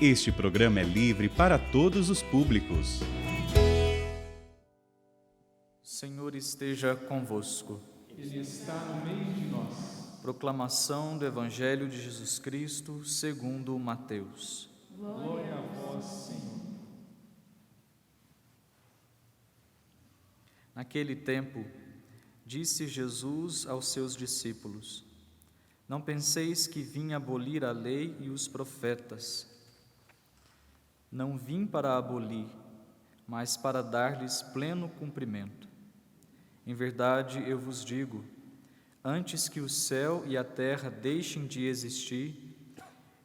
Este programa é livre para todos os públicos. O Senhor esteja convosco. Ele está no meio de nós. Proclamação do Evangelho de Jesus Cristo segundo Mateus. Glória a vós, Senhor. Naquele tempo, disse Jesus aos seus discípulos: Não penseis que vim abolir a lei e os profetas. Não vim para abolir, mas para dar-lhes pleno cumprimento. Em verdade, eu vos digo, antes que o céu e a terra deixem de existir,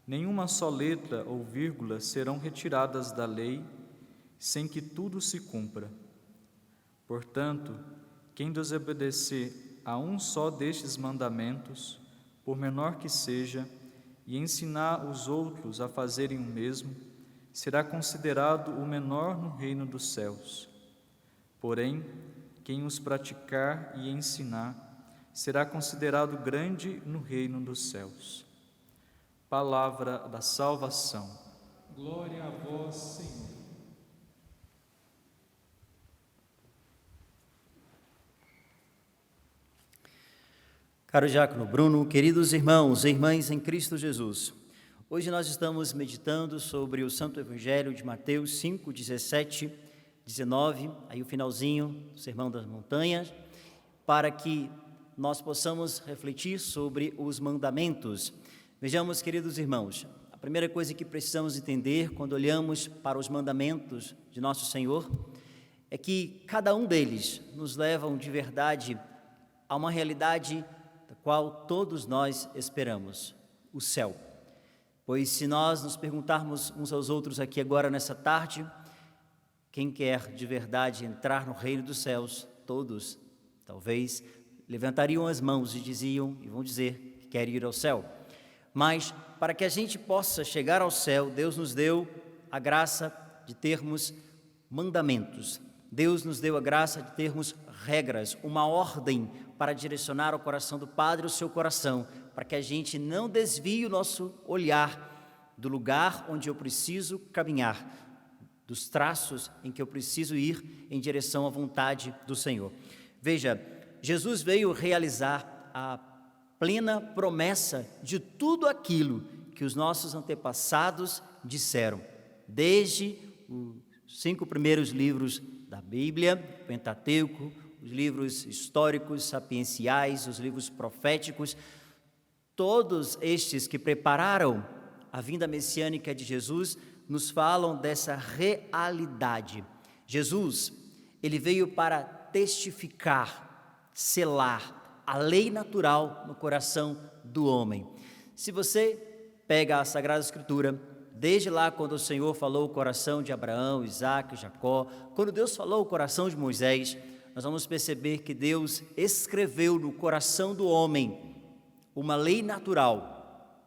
nenhuma só letra ou vírgula serão retiradas da lei, sem que tudo se cumpra. Portanto, quem desobedecer a um só destes mandamentos, por menor que seja, e ensinar os outros a fazerem o mesmo, será considerado o menor no reino dos céus. Porém, quem os praticar e ensinar, será considerado grande no reino dos céus. Palavra da salvação. Glória a vós, Senhor. Caro diácono Bruno, queridos irmãos e irmãs em Cristo Jesus, hoje nós estamos meditando sobre o Santo Evangelho de Mateus 5, 17, 19, aí o finalzinho do Sermão das Montanhas, para que nós possamos refletir sobre os mandamentos. Vejamos, queridos irmãos, a primeira coisa que precisamos entender quando olhamos para os mandamentos de nosso Senhor é que cada um deles nos levam de verdade a uma realidade da qual todos nós esperamos, o céu. Pois se nós nos perguntarmos uns aos outros aqui agora nessa tarde, quem quer de verdade entrar no reino dos céus, todos, talvez, levantariam as mãos e diziam, e vão dizer que querem ir ao céu. Mas para que a gente possa chegar ao céu, Deus nos deu a graça de termos mandamentos. Deus nos deu a graça de termos regras, uma ordem para direcionar o coração do Padre o seu coração, para que a gente não desvie o nosso olhar do lugar onde eu preciso caminhar, dos traços em que eu preciso ir em direção à vontade do Senhor. Veja, Jesus veio realizar a plena promessa de tudo aquilo que os nossos antepassados disseram, desde os 5 primeiros livros da Bíblia, Pentateuco, os livros históricos, sapienciais, os livros proféticos, todos estes que prepararam a vinda messiânica de Jesus nos falam dessa realidade. Jesus, ele veio para testificar, selar a lei natural no coração do homem. Se você pega a Sagrada Escritura, desde lá quando o Senhor falou o coração de Abraão, Isaque, Jacó, quando Deus falou o coração de Moisés, nós vamos perceber que Deus escreveu no coração do homem uma lei natural.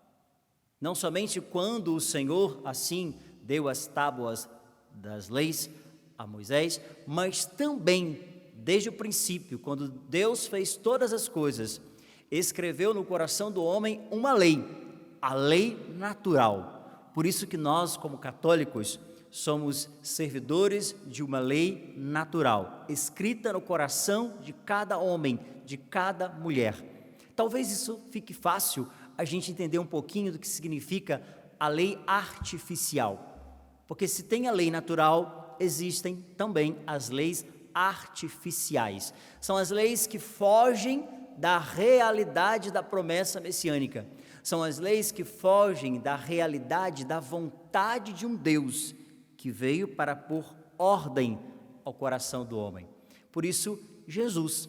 Não somente quando o Senhor assim deu as tábuas das leis a Moisés, mas também desde o princípio, quando Deus fez todas as coisas, escreveu no coração do homem uma lei, a lei natural. Por isso que nós, como católicos, somos servidores de uma lei natural, escrita no coração de cada homem, de cada mulher. Talvez isso fique fácil a gente entender um pouquinho do que significa a lei artificial. Porque se tem a lei natural, existem também as leis artificiais. São as leis que fogem da realidade da promessa messiânica. São as leis que fogem da realidade, da vontade de um Deus que veio para pôr ordem ao coração do homem. Por isso, Jesus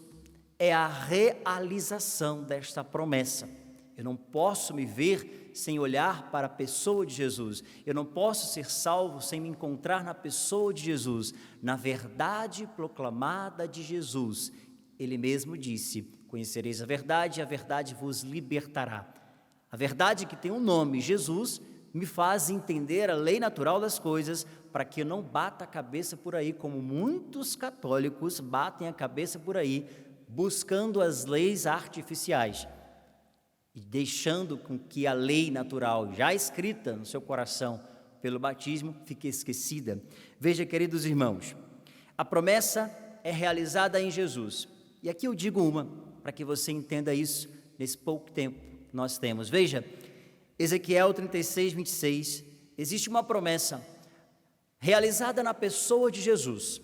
é a realização desta promessa. Eu não posso me ver sem olhar para a pessoa de Jesus. Eu não posso ser salvo sem me encontrar na pessoa de Jesus, na verdade proclamada de Jesus. Ele mesmo disse: conhecereis a verdade e a verdade vos libertará. A verdade que tem um nome, Jesus, me faz entender a lei natural das coisas, para que eu não bata a cabeça por aí, como muitos católicos batem a cabeça por aí, buscando as leis artificiais e deixando com que a lei natural, já escrita no seu coração, pelo batismo, fica esquecida. Veja, queridos irmãos, a promessa é realizada em Jesus. E aqui eu digo uma, para que você entenda isso nesse pouco tempo que nós temos. Veja, Ezequiel 36, 26, existe uma promessa realizada na pessoa de Jesus,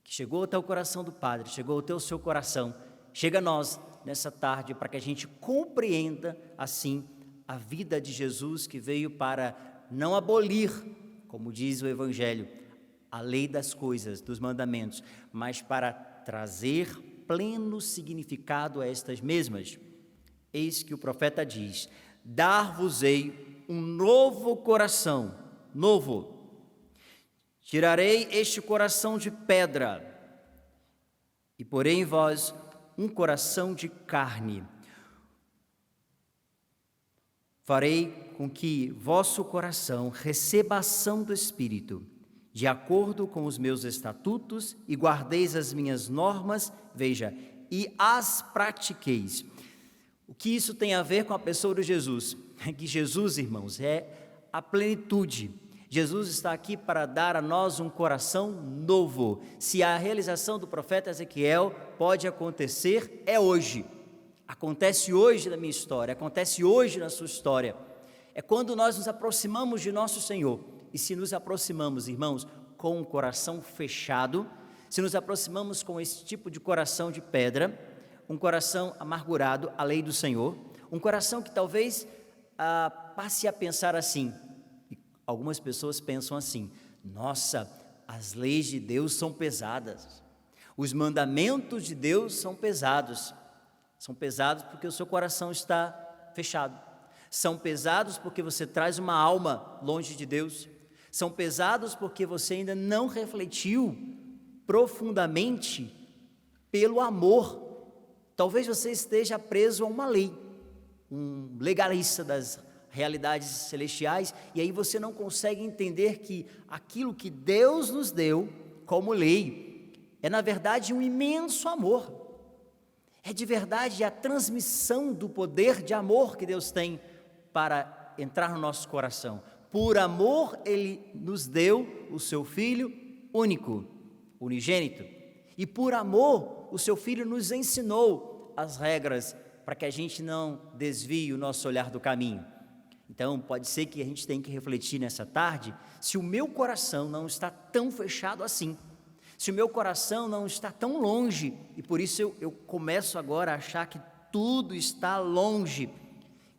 que chegou até o coração do Padre, chegou até o seu coração, chega a nós nessa tarde para que a gente compreenda assim a vida de Jesus, que veio para não abolir, como diz o Evangelho, a lei das coisas, dos mandamentos, mas para trazer pleno significado a estas mesmas. Eis que o profeta diz: dar-vos-ei um novo coração, novo. Tirarei este coração de pedra e porei em vós um coração de carne. Farei com que vosso coração receba a ação do Espírito, de acordo com os meus estatutos, e guardeis as minhas normas, veja, e as pratiqueis. O que isso tem a ver com a pessoa de Jesus? É que Jesus, irmãos, é a plenitude. Jesus está aqui para dar a nós um coração novo. Se a realização do profeta Ezequiel pode acontecer, é hoje. Acontece hoje na minha história, acontece hoje na sua história. É quando nós nos aproximamos de nosso Senhor. E se nos aproximamos, irmãos, com um coração fechado, se nos aproximamos com esse tipo de coração de pedra, um coração amargurado à lei do Senhor, um coração que talvez passe a pensar assim, e algumas pessoas pensam assim: nossa, as leis de Deus são pesadas, os mandamentos de Deus são pesados porque o seu coração está fechado, são pesados porque você traz uma alma longe de Deus, são pesados porque você ainda não refletiu profundamente pelo amor. Talvez você esteja preso a uma lei, um legalista das realidades celestiais, e aí você não consegue entender que aquilo que Deus nos deu como lei é, na verdade, um imenso amor. É de verdade a transmissão do poder de amor que Deus tem para entrar no nosso coração. Por amor, Ele nos deu o Seu Filho único, unigênito. E por amor, o Seu Filho nos ensinou as regras para que a gente não desvie o nosso olhar do caminho. Então, pode ser que a gente tenha que refletir nessa tarde se o meu coração não está tão fechado assim, se o meu coração não está tão longe, e por isso eu começo agora a achar que tudo está longe,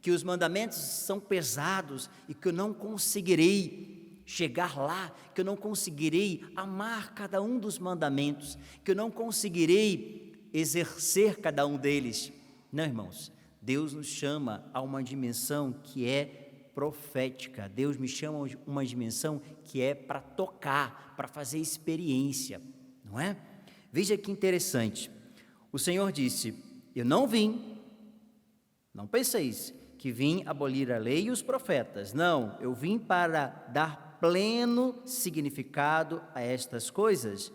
que os mandamentos são pesados e que eu não conseguirei chegar lá, que eu não conseguirei amar cada um dos mandamentos, que eu não conseguirei exercer cada um deles. Não, irmãos, Deus nos chama a uma dimensão que é profética. Deus me chama a uma dimensão que é para tocar, para fazer experiência, não é? Veja que interessante. O Senhor disse: eu não vim, não penseis que vim abolir a lei e os profetas. Não, eu vim para dar pleno significado a estas coisas.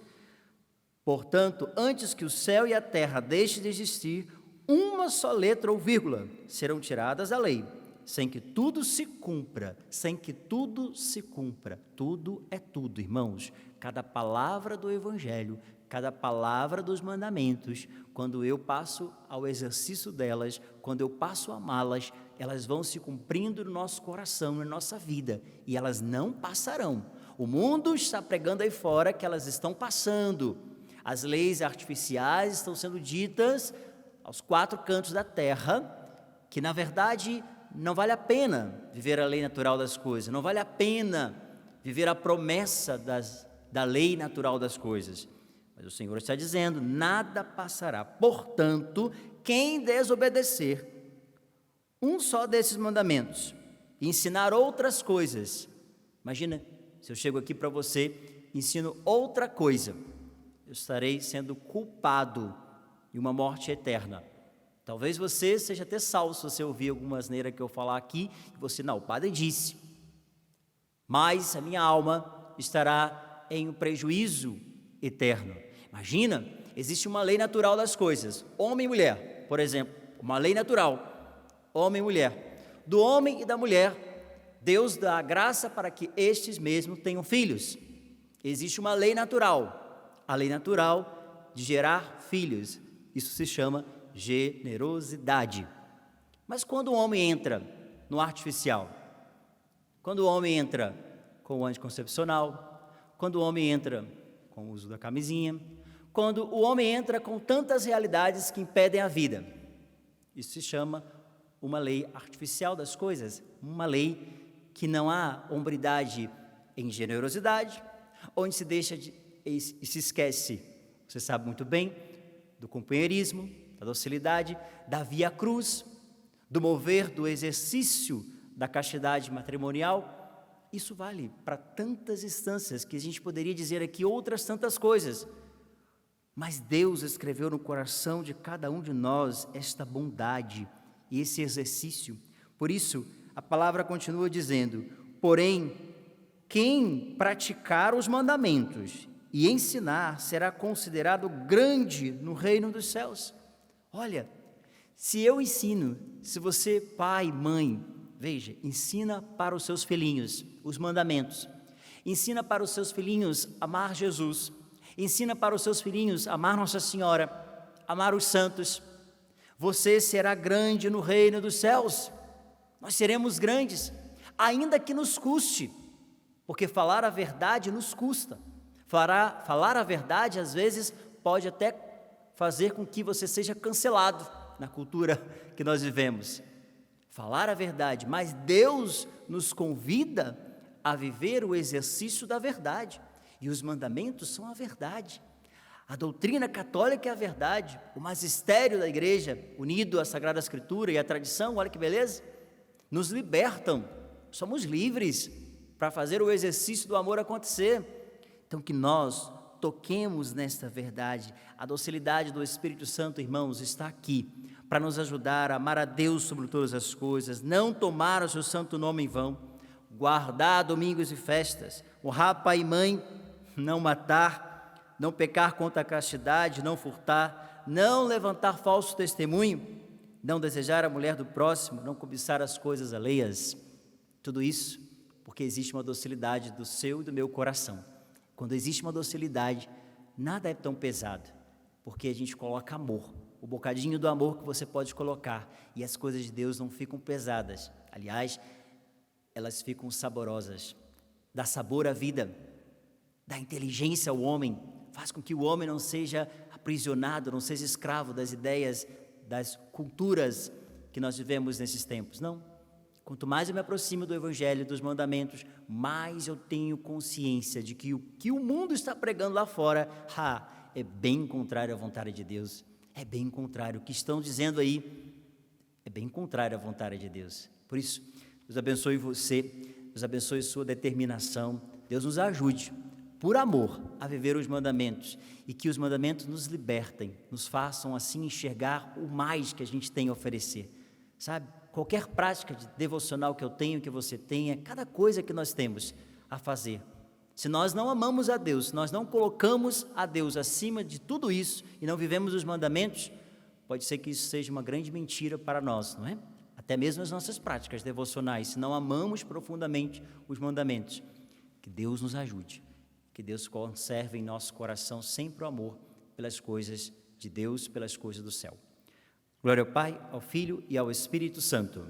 Portanto, antes que o céu e a terra deixem de existir, uma só letra ou vírgula serão tiradas da lei, sem que tudo se cumpra, sem que tudo se cumpra. Tudo é tudo, irmãos. Cada palavra do Evangelho, cada palavra dos mandamentos, quando eu passo ao exercício delas, quando eu passo a amá-las, elas vão se cumprindo no nosso coração, na nossa vida, e elas não passarão. O mundo está pregando aí fora que elas estão passando. As leis artificiais estão sendo ditas aos quatro cantos da terra, que na verdade não vale a pena viver a lei natural das coisas, não vale a pena viver a promessa da lei natural das coisas. Mas o Senhor está dizendo: nada passará. Portanto, quem desobedecer um só desses mandamentos e ensinar outras coisas, imagina, se eu chego aqui para você e ensino outra coisa, eu estarei sendo culpado de uma morte eterna. Talvez você seja até salvo se você ouvir alguma asneira que eu falar aqui, e você: não, o padre disse, mas a minha alma estará em um prejuízo eterno. Imagina, existe uma lei natural das coisas, homem e mulher, por exemplo, uma lei natural, homem e mulher. Do homem e da mulher Deus dá a graça para que estes mesmos tenham filhos. Existe uma lei natural, a lei natural de gerar filhos. Isso se chama generosidade. Mas quando o homem entra no artificial, quando o homem entra com o anticoncepcional, quando o homem entra com o uso da camisinha, quando o homem entra com tantas realidades que impedem a vida, isso se chama uma lei artificial das coisas, uma lei que não há hombridade em generosidade, onde se deixa e se esquece, você sabe muito bem, do companheirismo, da docilidade, da via cruz, do mover, do exercício da castidade matrimonial. Isso vale para tantas instâncias que a gente poderia dizer aqui outras tantas coisas. Mas Deus escreveu no coração de cada um de nós esta bondade e esse exercício. Por isso, a palavra continua dizendo: porém, quem praticar os mandamentos e ensinar será considerado grande no reino dos céus. Olha, se eu ensino, se você, pai, mãe, veja, ensina para os seus filhinhos os mandamentos, ensina para os seus filhinhos amar Jesus, ensina para os seus filhinhos amar Nossa Senhora, amar os santos, você será grande no reino dos céus. Nós seremos grandes, ainda que nos custe, porque falar a verdade nos custa. Falar a verdade, às vezes, pode até fazer com que você seja cancelado na cultura que nós vivemos. Falar a verdade, mas Deus nos convida a viver o exercício da verdade. E os mandamentos são a verdade. A doutrina católica é a verdade. O magistério da igreja, unido à Sagrada Escritura e à tradição, olha que beleza, nos libertam. Somos livres para fazer o exercício do amor acontecer. Então, que nós toquemos nesta verdade. A docilidade do Espírito Santo, irmãos, está aqui para nos ajudar a amar a Deus sobre todas as coisas, não tomar o seu santo nome em vão, guardar domingos e festas, honrar pai e mãe, não matar, não pecar contra a castidade, não furtar, não levantar falso testemunho, não desejar a mulher do próximo, não cobiçar as coisas alheias. Tudo isso porque existe uma docilidade do seu e do meu coração. Quando existe uma docilidade, nada é tão pesado, porque a gente coloca amor, o bocadinho do amor que você pode colocar, e as coisas de Deus não ficam pesadas. Aliás, elas ficam saborosas, dá sabor à vida, dá inteligência ao homem, faz com que o homem não seja aprisionado, não seja escravo das ideias, das culturas que nós vivemos nesses tempos, não. Quanto mais eu me aproximo do Evangelho, dos mandamentos, mais eu tenho consciência de que o que o mundo está pregando lá fora, é bem contrário à vontade de Deus, é bem contrário. O que estão dizendo aí é bem contrário à vontade de Deus. Por isso, Deus abençoe você, Deus abençoe sua determinação, Deus nos ajude, por amor, a viver os mandamentos, e que os mandamentos nos libertem, nos façam assim enxergar o mais que a gente tem a oferecer, sabe? Qualquer prática de devocional que eu tenho, que você tenha, cada coisa que nós temos a fazer. Se nós não amamos a Deus, se nós não colocamos a Deus acima de tudo isso e não vivemos os mandamentos, pode ser que isso seja uma grande mentira para nós, não é? Até mesmo as nossas práticas devocionais, se não amamos profundamente os mandamentos. Que Deus nos ajude, que Deus conserve em nosso coração sempre o amor pelas coisas de Deus, pelas coisas do céu. Glória ao Pai, ao Filho e ao Espírito Santo.